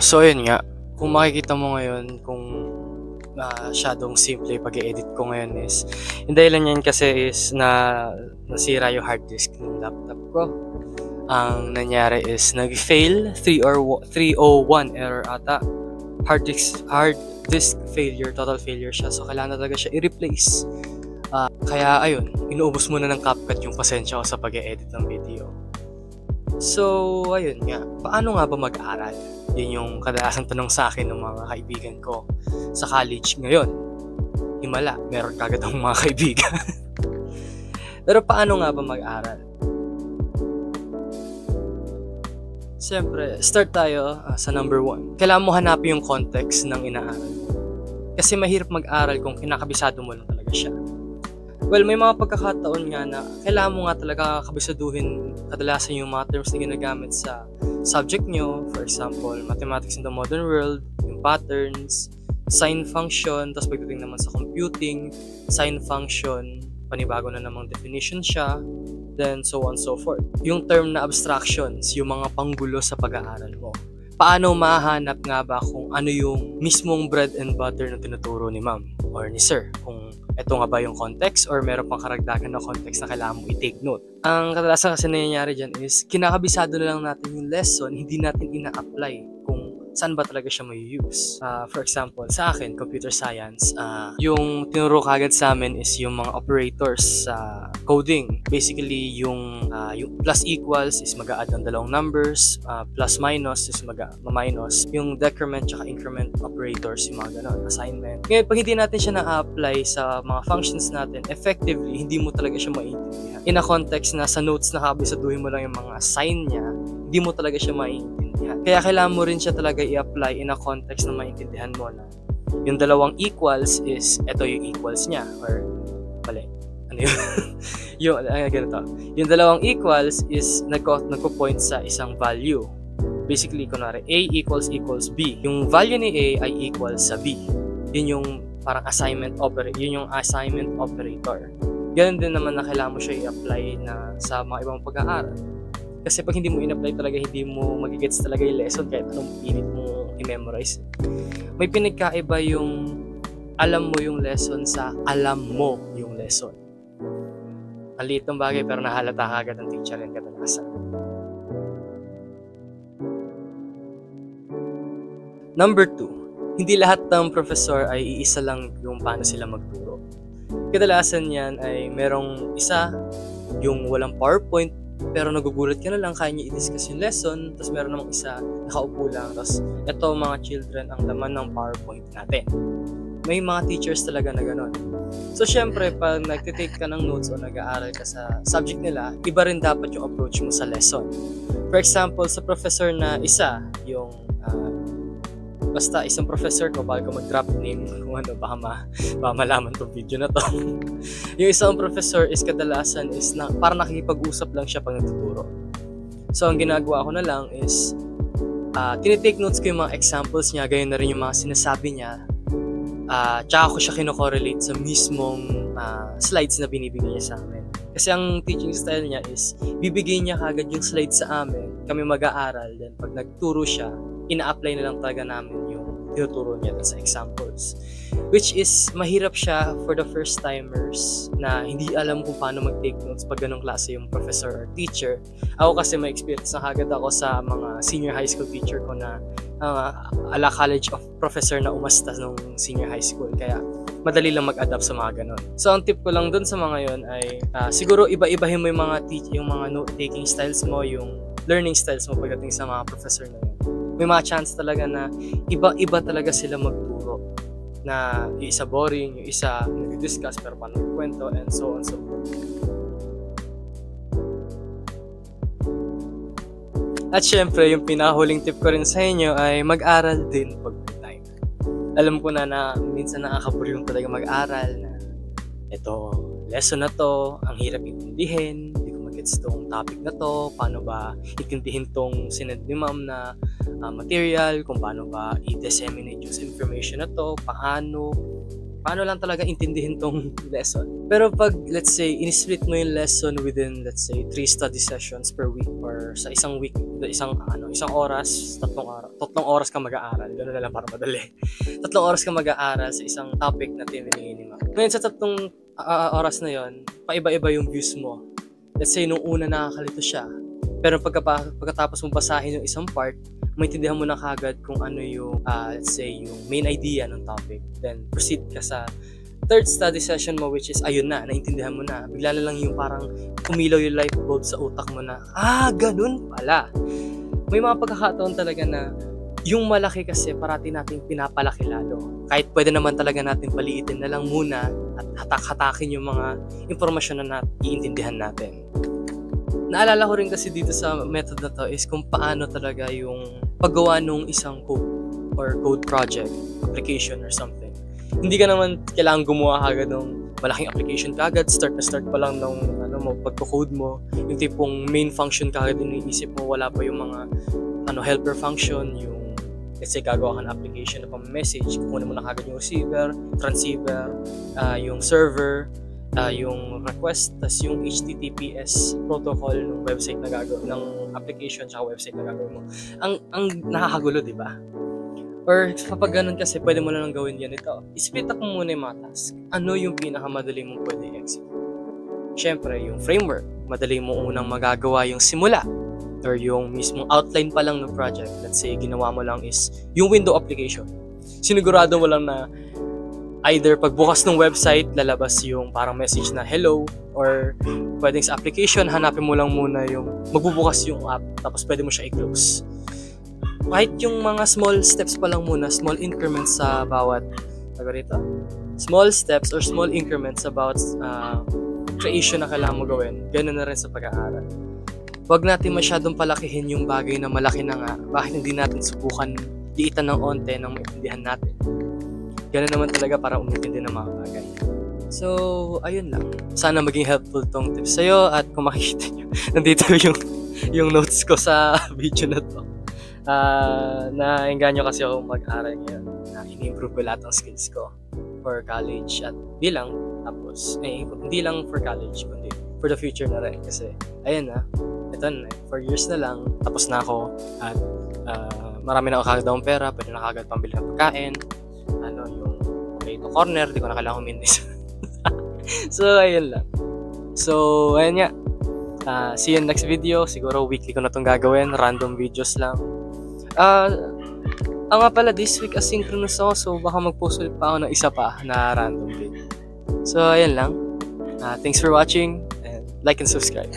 So ayun nga, kung makikita mo ngayon kung masyadong simple pag-i-edit ko ngayon is yung dahilan yan kasi is nasira yung hard disk ng laptop ko. Ang nangyari is nag-fail 301 error ata. Hard disk failure, total failure siya. So kailangan talaga siya i-replace. Kaya ayun, inuubos muna ng CapCut yung pasensya ko sa pag-i-edit ng video. So ayun nga, paano nga ba mag-aral? Yun yung kadalasang tanong sa akin ng mga kaibigan ko sa college ngayon. Himala, meron kagad akong mga kaibigan. Pero paano nga ba mag-aral? Siyempre, start tayo sa number 1. Kailangan mo hanapin yung context ng inaaral mo. Kasi mahirap mag-aral kung kinakabisado mo lang talaga siya. Well, may mga pagkakataon nga na kailangan mo nga talaga kabisaduhin kadalasan yung mga terms na ginagamit sa subject nyo. For example, mathematics in the modern world, yung patterns, sine function, tapos pagdating naman sa computing, sine function, panibago na namang definition siya, then so on so forth. Yung term na abstractions, yung mga panggulo sa pag-aaral mo. Paano mahanap nga ba kung ano yung mismong bread and butter na tinuturo ni ma'am or ni sir? Kung ito nga ba yung context or meron pang karagdagan na context na kailangan mo i-take note. Ang kadalasan kasi nangyayari dyan is kinakabisado na lang natin yung lesson, hindi natin ina-apply kung saan ba talaga siya may use. For example, sa akin, computer science, yung tinuro kagad sa amin is yung mga operators sa coding. Basically, yung plus equals is mag-a-add ng dalawang numbers, plus minus is mag-minus. Yung decrement tsaka increment operators, yung mga ganon, assignment. Ngayon, pag hindi natin siya na-apply sa mga functions natin, effectively, hindi mo talaga siya maintindihan. In a context na sa notes na kabisaduhin mo lang yung mga sign niya, hindi mo talaga siya maintindihan. Kaya kailangan mo rin siya talaga i-apply in a context na maintindihan mo na yung dalawang equals is, eto yung equals niya, or mali. Ano yun? Ganito. Yung dalawang equals is nagko-point sa isang value. Basically, kunwari, A equals B. Yung value ni A ay equals sa B. Yun yung parang assignment operator. Ganun din naman na kailangan mo siya i-apply na sa mga ibang pag-aaral. Kasi pag hindi mo in-apply talaga, hindi mo magigets talaga yung lesson kahit anong pilit mo i-memorize. May pinagkaiba yung alam mo yung lesson sa alam mo yung lesson. Ang liit ng bagay pero nahalata ka agad ng teacher yan kadalasan. Number 2, hindi lahat ng professor ay iisa lang yung paano sila magturo. Kadalasan yan ay merong isa yung walang PowerPoint pero nagugulat ka na lang, kaya niya i-discuss yung lesson, tapos meron namang isa nakaupo lang, tapos eto mga children ang laman ng PowerPoint natin. May mga teachers talaga na gano'n. So syempre, pag nagtitake ka ng notes o nag-aaral ka sa subject nila, iba rin dapat yung approach mo sa lesson. For example, sa professor na isa, yung basta isang professor ko, bago mag-drop name kung ano, baka malaman tong video na to. Yung isang professor is kadalasan is parang nakikipag-usap lang siya pag nagtuturo. So ang ginagawa ko na lang is tinitake notes ko yung mga examples niya, gayon na rin yung mga sinasabi niya, tsaka ko siya kino-correlate sa mismong slides na binibigay niya sa amin. Kasi ang teaching style niya is bibigay niya kagad yung slides sa amin, kami mag-aaral, then pag nagturo siya, ina-apply na lang talaga namin yung tinuturo niya sa examples. Which is, mahirap siya for the first timers na hindi alam kung paano mag-take notes pag ganong klase yung professor or teacher. Ako kasi may experience na kagad ako sa mga senior high school teacher ko na ala college of professor na umasta nung senior high school. Kaya madali lang mag-adapt sa mga ganon. So ang tip ko lang dun sa mga yon ay siguro iba-ibahin mo yung mga note-taking styles mo, yung learning styles mo pagdating sa mga professor na yun. May mga chance talaga na iba-iba talaga sila magturo. Na yung isa boring, yung isa nag-discuss pero paano magkwento, and so on so forth. At syempre, yung pinahuling tip ko rin sa inyo ay mag-aral din pag may time. Alam ko na minsan nakakaburyong talaga mag-aral na ito, lesson na to, ang hirap intindihin, itong topic na to, paano ba itindihin tong sinend ni ma'am na material, kung paano ba i-disseminate yung information na to, paano. paano lang talaga intindihin tong lesson. Pero pag, let's say, in-split mo yung lesson within, let's say, 3 study sessions per week or sa isang week, isang oras, 3 oras ka mag-aaral. Gano'n na lang para madali. 3 oras ka mag-aaral sa isang topic na tinigin ni Ma'am. Ngayon sa 3 oras na yon, paiba-iba yung views mo. Let's say, nung una nakakalito siya. Pero pagkatapos mo basahin yung isang part, maintindihan mo na kagad kung ano yung, let's say, yung main idea ng topic. Then, proceed ka sa 3rd study session mo, which is, ayun na, naintindihan mo na. Bigla na lang yung parang kumilaw yung light bulb sa utak mo na, ganun pala. May mga pagkakataon talaga na yung malaki kasi parati nating pinapalaki lalo. Kahit pwede naman talaga natin paliitin na lang muna at hatak-hatakin yung mga informasyon na iintindihan natin. Naalala ko rin kasi dito sa method na to is kung paano talaga yung paggawa nung isang code or code project, application or something. Hindi ka naman kailangan gumawa kagad ng malaking application kagad, start pa lang nung pagko-code mo. Yung tipong main function kagad iniisip mo, wala pa yung mga helper function, yung let's say gagawa ka ng application na pang-message, kukunin mo na kagad yung receiver, transceiver, yung server, yung request, tas yung HTTPS protocol ng website na gagawin, ng application tsaka website na gagawin mo. Ang nakakagulo, di ba? Or kapag ganun kasi, pwede mo lang gawin yan ito. I-split up mo muna yung mga task. Ano yung pinakamadali mong pwede i-execute? Siyempre, yung framework. Madali mo unang magagawa yung simula or yung mismong outline pa lang ng project. Let's say, ginawa mo lang is yung window application. Sinigurado mo lang na either pagbukas ng website, lalabas yung parang message na hello, or pwedeng sa application, hanapin mo lang muna yung magbubukas yung app, tapos pwede mo siya i-close. Kahit yung mga small steps pa lang muna, small increments sa bawat, small steps or small increments sa bawat creation na kailangan mo gawin, ganoon na rin sa pag-aaral. Huwag natin masyadong palakihin yung bagay na malaki na nga, bakit hindi natin subukan liitan ng onte nang maintindihan natin. Ganun naman talaga para umintindi ng mga bagay. So, ayun lang. Sana maging helpful tong tips sa'yo at kung makikita nyo, nandito yung notes ko sa video na to. Na-engganyo kasi ako mag-aral ngayon na ini-improve ko lahat ng skills ko for college at hindi lang for college kundi for the future na rin kasi ayun na, ito na, 4 years na lang tapos na ako at marami na ako kagad akong pera, pwede na kagad pambili ng pagkain, yung potato corner, di ko na kailangan humintis. So, ayun lang. So, ayun nga. See you in next video. Siguro weekly ko na itong gagawin. Random videos lang. Nga pala, this week asynchronous ako. So, baka mag-post ulit pa ako ng isa pa na random video. So, ayun lang. Thanks for watching and like and subscribe.